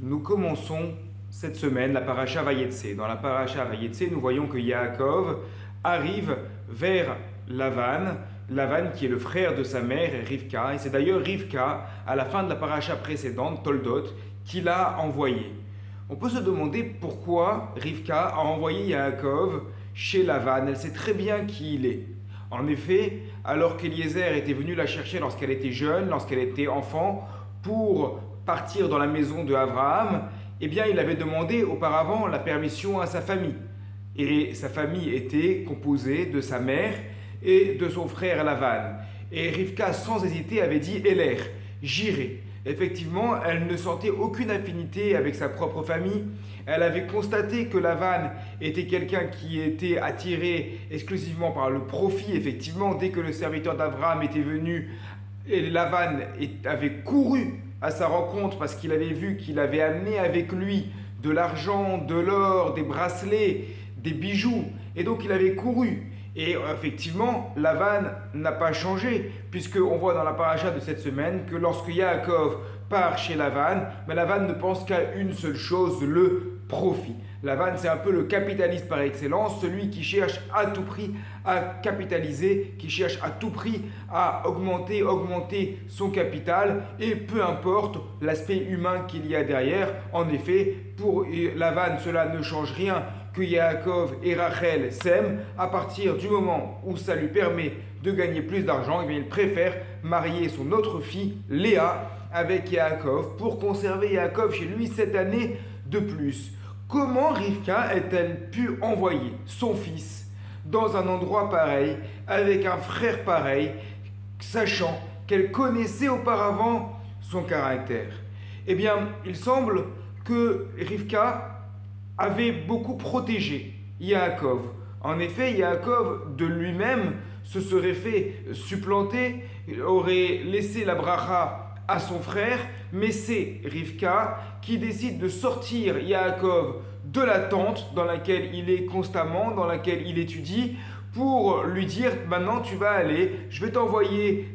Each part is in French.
Nous commençons cette semaine la paracha Vayetse. Dans la paracha Vayetse, nous voyons que Yaakov arrive vers Lavan, Lavan qui est le frère de sa mère, Rivka. Et c'est d'ailleurs Rivka, à la fin de la paracha précédente, Toldot, qui l'a envoyé. On peut se demander pourquoi Rivka a envoyé Yaakov chez Lavan. Elle sait très bien qui il est. En effet, alors qu'Eliezer était venu la chercher lorsqu'elle était jeune, lorsqu'elle était enfant, pour partir dans la maison de Abraham, eh bien, il avait demandé auparavant la permission à sa famille. Et sa famille était composée de sa mère et de son frère Lavan. Et Rivka, sans hésiter, avait dit Eler, j'irai. Effectivement, elle ne sentait aucune affinité avec sa propre famille. Elle avait constaté que Lavan était quelqu'un qui était attiré exclusivement par le profit. Effectivement, dès que le serviteur d'Abraham était venu, Lavan avait couru à sa rencontre parce qu'il avait vu qu'il avait amené avec lui de l'argent, de l'or, des bracelets, des bijoux. Et donc il avait couru. Et effectivement, Lavan n'a pas changé, puisqu'on voit dans la paracha de cette semaine que lorsque Yaakov part chez Lavan, mais Lavan ne pense qu'à une seule chose, le profit. Lavan, c'est un peu le capitaliste par excellence, celui qui cherche à tout prix à capitaliser, qui cherche à tout prix à augmenter son capital, et peu importe l'aspect humain qu'il y a derrière. En effet, pour Lavan, cela ne change rien que Yaakov et Rachel s'aiment. À partir du moment où ça lui permet de gagner plus d'argent, eh bien, il préfère marier son autre fille, Léa, avec Yaakov pour conserver Yaakov chez lui cette année de plus. Comment Rivka a-t-elle pu envoyer son fils dans un endroit pareil, avec un frère pareil, sachant qu'elle connaissait auparavant son caractère? Eh bien, il semble que Rivka avait beaucoup protégé Yaakov. En effet, Yaakov de lui-même se serait fait supplanter, aurait laissé la bracha à son frère, mais c'est Rivka qui décide de sortir Yaakov de la tente dans laquelle il est constamment, dans laquelle il étudie, pour lui dire maintenant tu vas aller, je vais t'envoyer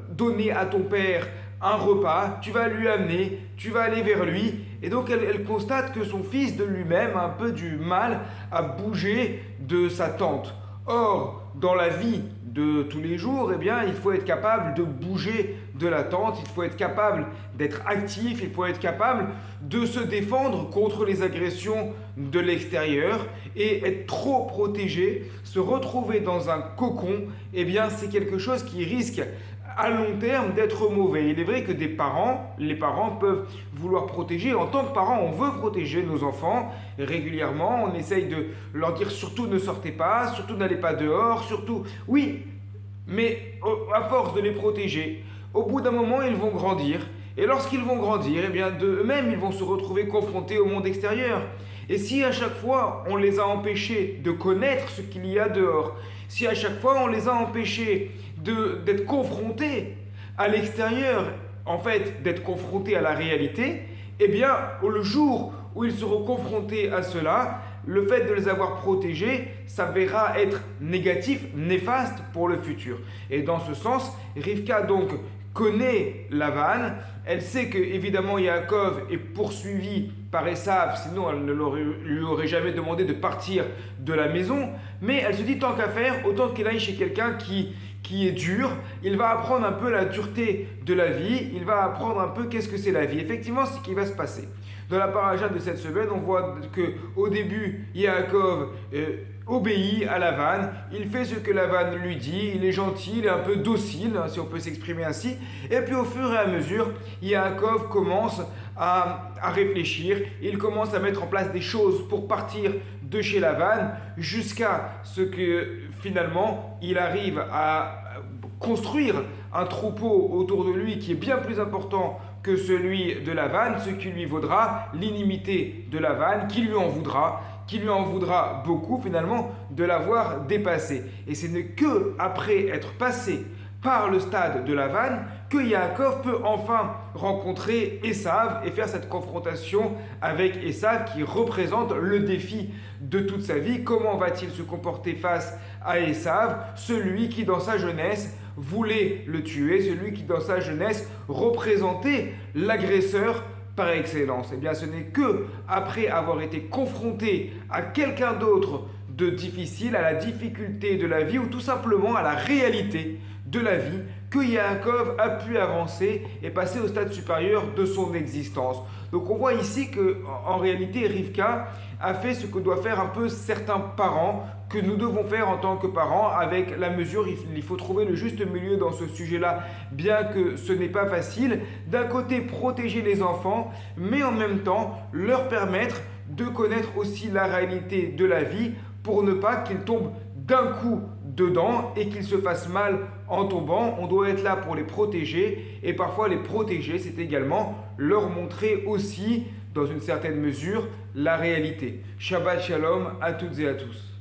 donner à ton père un repas, tu vas lui amener, tu vas aller vers lui. Et donc elle constate que son fils de lui-même a un peu du mal à bouger de sa tente. Or, dans la vie de tous les jours, eh bien, il faut être capable de bouger de la tente, il faut être capable d'être actif, il faut être capable de se défendre contre les agressions de l'extérieur. Et être trop protégé, se retrouver dans un cocon, eh bien, c'est quelque chose qui risque à long terme d'être mauvais. Il est vrai que les parents peuvent vouloir protéger. En tant que parents, on veut protéger nos enfants régulièrement. On essaye de leur dire surtout ne sortez pas, surtout n'allez pas dehors, surtout... Oui, mais à force de les protéger, au bout d'un moment, ils vont grandir. Et lorsqu'ils vont grandir, eh bien, d'eux-mêmes, ils vont se retrouver confrontés au monde extérieur. Et si à chaque fois, on les a empêchés de connaître ce qu'il y a dehors, si à chaque fois, on les a empêchés d'être confrontés à l'extérieur, en fait, d'être confrontés à la réalité, eh bien, le jour où ils seront confrontés à cela, le fait de les avoir protégés s'avérera être négatif, néfaste pour le futur. Et dans ce sens, Rivka donc connaît Lavan, elle sait que évidemment Yaakov est poursuivi par Esav, sinon elle ne lui aurait jamais demandé de partir de la maison, mais elle se dit tant qu'à faire, autant qu'il aille chez quelqu'un qui est dur, il va apprendre un peu la dureté de la vie, il va apprendre un peu qu'est-ce que c'est la vie. Effectivement, c'est ce qui va se passer. Dans la paracha de cette semaine, on voit qu'au début, Yaakov obéit à Lavan, il fait ce que Lavan lui dit, il est gentil, il est un peu docile, si on peut s'exprimer ainsi, et puis au fur et à mesure, Yaakov commence à réfléchir, il commence à mettre en place des choses pour partir de chez Lavan, jusqu'à ce que finalement, il arrive à construire un troupeau autour de lui qui est bien plus important que celui de Lavan, ce qui lui vaudra l'inimité de Lavan, qui lui en voudra beaucoup finalement de l'avoir dépassé. Et ce n'est que après être passé par le stade de Lavan que Yaakov peut enfin rencontrer Esav et faire cette confrontation avec Esav qui représente le défi de toute sa vie. Comment va-t-il se comporter face à Esav, celui qui dans sa jeunesse voulait le tuer, celui qui dans sa jeunesse représentait l'agresseur par excellence. Eh bien, ce n'est que après avoir été confronté à quelqu'un d'autre de difficile, à la difficulté de la vie ou tout simplement à la réalité de la vie que Yaakov a pu avancer et passer au stade supérieur de son existence. Donc on voit ici que en réalité Rivka a fait ce que doivent faire un peu certains parents, que nous devons faire en tant que parents avec la mesure. Il faut trouver le juste milieu dans ce sujet-là, bien que ce n'est pas facile. D'un côté, protéger les enfants, mais en même temps leur permettre de connaître aussi la réalité de la vie pour ne pas qu'ils tombent d'un coup dedans et qu'ils se fassent mal en tombant. On doit être là pour les protéger et parfois les protéger, c'est également leur montrer aussi, dans une certaine mesure, la réalité. Shabbat Shalom à toutes et à tous.